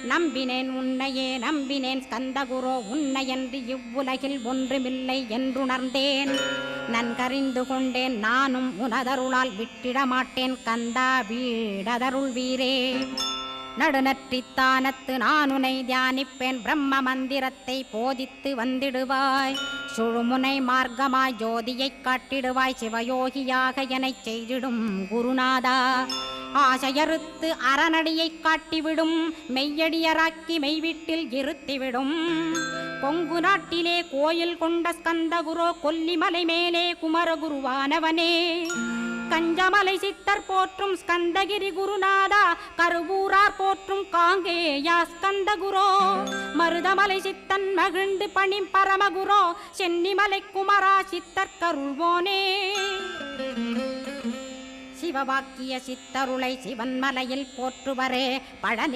நம்பினேன் உன்னையே நம்பினேன் ஸ்கந்தகுரோ உன்னையன்று இவ்வுலகில் ஒன்றுமில்லை என்றுணர்ந்தேன். நன்கறிந்து கொண்டேன் நானும் உனதருளால் விட்டிட மாட்டேன் கந்தா வீடதருள் வீரே. நடுநற்றித்தானத்து நான் உனை தியானிப்பேன் பிரம்ம மந்திரத்தை போதித்து வந்திடுவாய். சுழுமுனை மார்க்கமாய் ஜோதியைக் காட்டிடுவாய் சிவயோகியாக எனச் செய்திடும் குருநாதா. ஆசையறுத்து அறநடியைக் காட்டிவிடும் மெய்யடியராக்கி மெய்வீட்டில் இருத்திவிடும். கொங்கு நாட்டிலே கோயில் கொண்ட ஸ்கந்தகுரோ கொல்லிமலை மேலே குமரகுருவானவனே. கஞ்சமலை சித்தர் போற்றும் ஸ்கந்தகிரி குருநாதா கருவூரார் போற்றும் காங்கேயா ஸ்கந்தகுரோ. மருதமலை சித்தன் மகிழ்ந்து பணி பரமகுரோ சென்னிமலை குமரா சித்தர் கருள்வோனே. சிவவாக்கிய சித்தருளை சிவன்மலையில் போற்றுவரே பழனி